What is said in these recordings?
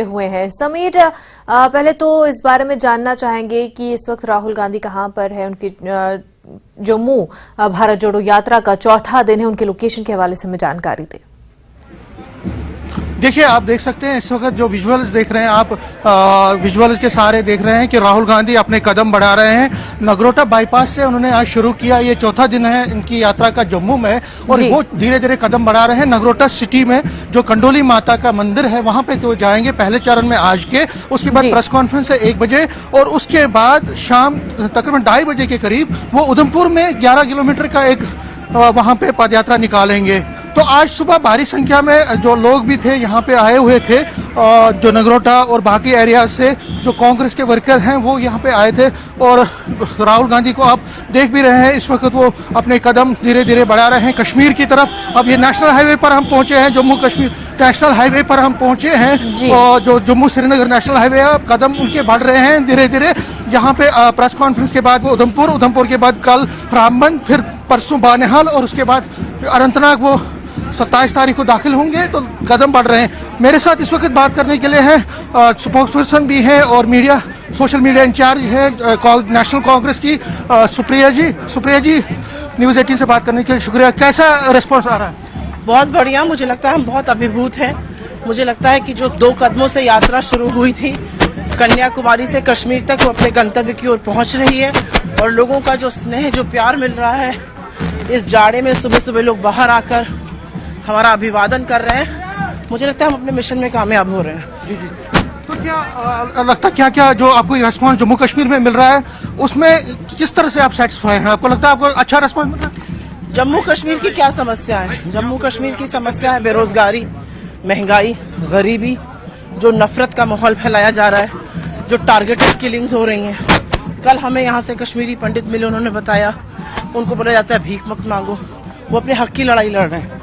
हुए हैं। समीर, पहले तो इस बारे में जानना चाहेंगे कि इस वक्त राहुल गांधी कहां पर है। उनकी जम्मू भारत जोड़ो यात्रा का चौथा दिन है, उनके लोकेशन के हवाले से हमें जानकारी दें। देखिए, आप देख सकते हैं इस वक्त जो विजुअल्स देख रहे हैं आप, विजुअल्स के सहारे देख रहे हैं कि राहुल गांधी अपने कदम बढ़ा रहे हैं। नगरोटा बाईपास से उन्होंने आज शुरू किया, ये चौथा दिन है इनकी यात्रा का जम्मू में, और वो धीरे धीरे कदम बढ़ा रहे हैं। नगरोटा सिटी में जो कंडोली माता का मंदिर है वहां पे तो जाएंगे पहले चरण में आज के, उसके बाद प्रेस कॉन्फ्रेंस है 1 बजे, और उसके बाद शाम तकरीबन 2:30 बजे के करीब वो उधमपुर में 11 किलोमीटर का एक वहां पे पदयात्रा निकालेंगे। तो आज सुबह भारी संख्या में जो लोग भी थे यहाँ पे आए हुए थे, जो नगरोटा और बाकी एरिया से जो कांग्रेस के वर्कर हैं वो यहाँ पे आए थे, और राहुल गांधी को आप देख भी रहे हैं इस वक्त वो अपने कदम धीरे धीरे बढ़ा रहे हैं कश्मीर की तरफ। अब ये नेशनल हाईवे पर हम पहुंचे हैं, जम्मू कश्मीर नेशनल हाईवे पर हम पहुंचे हैं, और जो जम्मू श्रीनगर नेशनल हाईवे है, कदम उनके बढ़ रहे हैं धीरे धीरे। यहाँ पे प्रेस कॉन्फ्रेंस के बाद वो उधमपुर के बाद कल रामबन, फिर परसों बानिहाल, और उसके बाद अनंतनाग वो 27 तारीख को दाखिल होंगे। तो कदम बढ़ रहे हैं। मेरे साथ इस वक्त बात करने के लिए है स्पोक्सपर्सन भी है और मीडिया सोशल मीडिया इंचार्ज है नेशनल कांग्रेस की सुप्रिया जी न्यूज़ 18 से बात करने के लिए शुक्रिया। कैसा रिस्पॉन्स आ रहा है? बहुत बढ़िया। मुझे लगता है हम बहुत अभिभूत हैं। मुझे लगता है कि जो 2 कदमों से यात्रा शुरू हुई थी कन्याकुमारी से कश्मीर तक, वो अपने गंतव्य की ओर पहुंच रही है, और लोगों का जो स्नेह, जो प्यार मिल रहा है इस जाड़े में, सुबह सुबह लोग बाहर आकर हमारा अभिवादन कर रहे हैं। मुझे लगता है हम अपने मिशन में कामयाब हो रहे हैं। जी। तो क्या लगता है क्या जो आपको रेस्पॉन्स जम्मू कश्मीर में मिल रहा है उसमें किस तरह से आप सेटिस्फाई हैं? आपको लगता है आपको अच्छा रेस्पॉन्स मिल रहा है? जम्मू कश्मीर की क्या समस्या है? जम्मू कश्मीर की समस्या है बेरोजगारी, महंगाई, गरीबी, जो नफरत का माहौल फैलाया जा रहा है, जो टारगेटेड किलिंग्स हो रही हैं। कल हमें यहाँ से कश्मीरी पंडित मिले, उन्होंने बताया उनको बोला जाता है भीख मत मांगो, वो अपने हक की लड़ाई लड़ रहे हैं।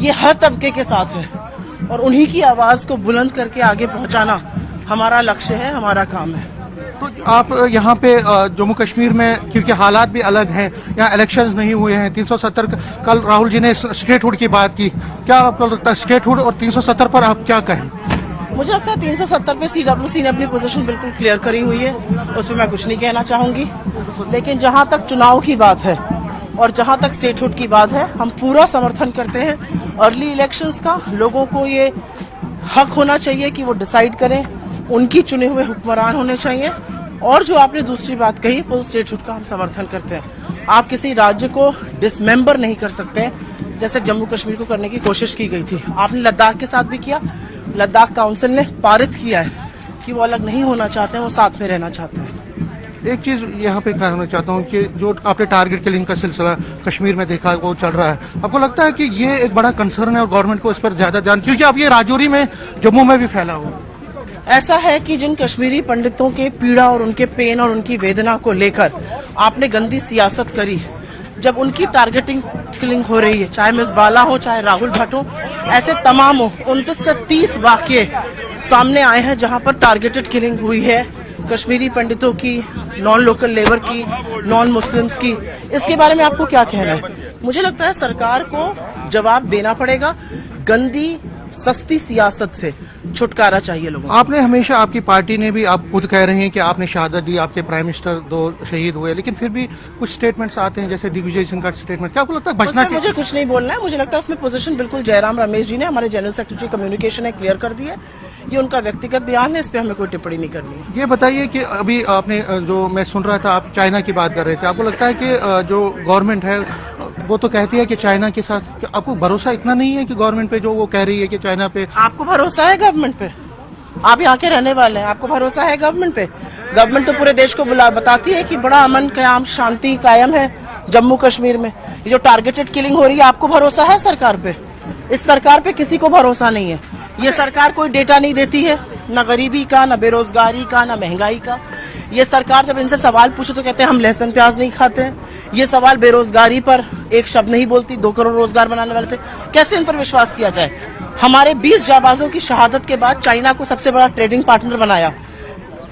ये हर तबके के साथ है, और उन्हीं की आवाज को बुलंद करके आगे पहुंचाना हमारा लक्ष्य है, हमारा काम है। तो आप यहाँ पे जम्मू कश्मीर में, क्योंकि हालात भी अलग हैं, यहाँ इलेक्शंस नहीं हुए हैं, 370 कल राहुल जी ने स्टेटहुड की बात की, क्या आपको लगता है स्टेटहुड और 370 पर आप क्या कहें? मुझे लगता है 370 पे CWC ने अपनी पोजीशन बिल्कुल क्लियर करी हुई है, उस पर मैं कुछ नहीं कहना चाहूंगी। लेकिन जहाँ तक चुनाव की बात है और जहां तक स्टेटहुड की बात है, हम पूरा समर्थन करते हैं अर्ली इलेक्शंस का। लोगों को ये हक होना चाहिए कि वो डिसाइड करें, उनकी चुने हुए हुक्मरान होने चाहिए। और जो आपने दूसरी बात कही, फुल स्टेटहुड का हम समर्थन करते हैं। आप किसी राज्य को डिसमेंबर नहीं कर सकते जैसे जम्मू कश्मीर को करने की कोशिश की गई थी। आपने लद्दाख के साथ भी किया। लद्दाख काउंसिल ने पारित किया है कि वो अलग नहीं होना चाहते हैं, वो साथ में रहना चाहते हैं। एक चीज यहाँ पे कहना चाहता हूँ कि जो आपने टारगेट किलिंग का सिलसिला कश्मीर में देखा वो चल रहा है, आपको लगता है कि ये एक बड़ा कंसर्न है और गवर्नमेंट को इस पर ज्यादा ध्यान, क्योंकि अब ये राजौरी में, जम्मू में भी फैला हुआ? ऐसा है कि जिन कश्मीरी पंडितों के पीड़ा और उनके पेन और उनकी वेदना को लेकर आपने गंदी सियासत करी, जब उनकी टारगेटिंग किलिंग हो रही है, चाहे मिस बाला हो, चाहे राहुल भट्ट हो, ऐसे तमाम 29 से 30 वाकये सामने आए हैं जहां पर टारगेटेड किलिंग हुई है कश्मीरी पंडितों की, नॉन लोकल लेबर की, नॉन मुस्लिम्स की। इसके बारे में आपको क्या कहना है? मुझे लगता है सरकार को जवाब देना पड़ेगा। गंदी सस्ती सियासत से छुटकारा चाहिए लोगों को। आपने हमेशा, आपकी पार्टी ने भी, आप खुद कह रहे हैं कि आपने शहादत दी, आपके प्राइम मिनिस्टर 2 शहीद हुए, लेकिन फिर भी कुछ स्टेटमेंट्स आते हैं जैसे दिग्विजय सिंह का स्टेटमेंट, क्या आपको लगता है बचना? मुझे कुछ नहीं बोलना है। मुझे लगता है उसमें पोजीशन बिल्कुल जयराम रमेश जी ने, हमारे जनरल सेक्रेटरी कम्युनिकेशन है, क्लियर कर दी है। ये उनका व्यक्तिगत बयान है, इस पे हमें कोई टिप्पणी नहीं करनी है। ये बताइए कि अभी आपने, जो मैं सुन रहा था, आप चाइना की बात कर रहे थे, आपको लगता है कि जो गवर्नमेंट है वो तो कहती है कि चाइना के साथ, आपको भरोसा इतना नहीं है कि गवर्नमेंट पे जो वो कह रही है कि चाइना पे? आपको भरोसा है गवर्नमेंट पे? आप यहाँ के रहने वाले हैं, आपको भरोसा है गवर्नमेंट पे? गवर्नमेंट तो पूरे देश को बताती है कि बड़ा अमन कायम, शांति कायम है जम्मू कश्मीर में। ये जो टारगेटेड किलिंग हो रही है, आपको भरोसा है सरकार पे? इस सरकार पे किसी को भरोसा नहीं है। ये सरकार कोई डेटा नहीं देती है, न गरीबी का, न बेरोजगारी का, न महंगाई का। ये सरकार जब इनसे सवाल पूछो तो कहते हैं हम लहसुन प्याज नहीं खाते हैं। ये सवाल बेरोजगारी पर एक शब्द नहीं बोलती। 2 करोड़ रोजगार बनाने वाले थे, कैसे इन पर विश्वास किया जाए? हमारे 20 जाबाजों की शहादत के बाद चाइना को सबसे बड़ा ट्रेडिंग पार्टनर बनाया।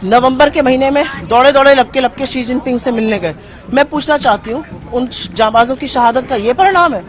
नवंबर के महीने में दौड़े दौड़े लपके शी जिनपिंग से मिलने गए। मैं पूछना चाहती हूँ, उन जाबाजों की शहादत का ये परिणाम है?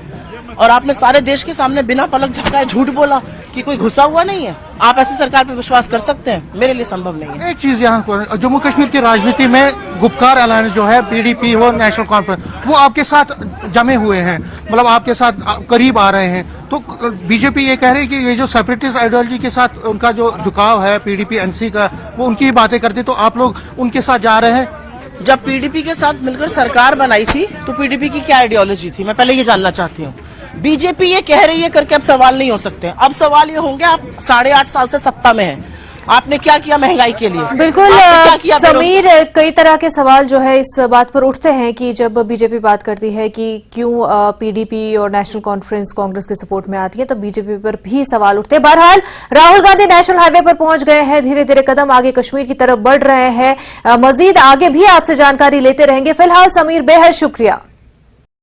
और आपने सारे देश के सामने बिना पलक झपकाए झूठ बोला कि कोई घुसा हुआ नहीं है। आप ऐसी सरकार पे विश्वास कर सकते हैं? मेरे लिए संभव नहीं है। एक चीज यहाँ पर जम्मू कश्मीर की राजनीति में गुपकार अलायंस जो है, पीडीपी हो, नेशनल कॉन्फ्रेंस, वो आपके साथ जमे हुए हैं, मतलब आपके साथ करीब आ रहे हैं। तो बीजेपी ये कह रही है कि ये जो सेपरेटिस्ट आइडियोलॉजी के साथ उनका जो झुकाव है पीडीपी एनसी का, वो उनकी बातें करते, तो आप लोग उनके साथ जा रहे हैं। जब पीडीपी के साथ मिलकर सरकार बनाई थी तो पीडीपी की क्या आइडियोलॉजी थी, मैं पहले ये जानना चाहती हूँ। बीजेपी ये कह रही है करके अब सवाल नहीं हो सकते। अब सवाल ये होंगे, आप 8.5 साल से सत्ता में हैं, आपने क्या किया महंगाई के लिए? बिल्कुल क्या किया समीर, कई तरह के सवाल जो है इस बात पर उठते हैं कि जब बीजेपी बात करती है कि क्यों पीडीपी और नेशनल कॉन्फ्रेंस कांग्रेस के सपोर्ट में आती है, तब बीजेपी पर भी सवाल उठते हैं। बहरहाल राहुल गांधी नेशनल हाईवे पर पहुंच गए हैं, धीरे धीरे कदम आगे कश्मीर की तरफ बढ़ रहे हैं। मजीद आगे भी आपसे जानकारी लेते रहेंगे। फिलहाल समीर, बेहद शुक्रिया।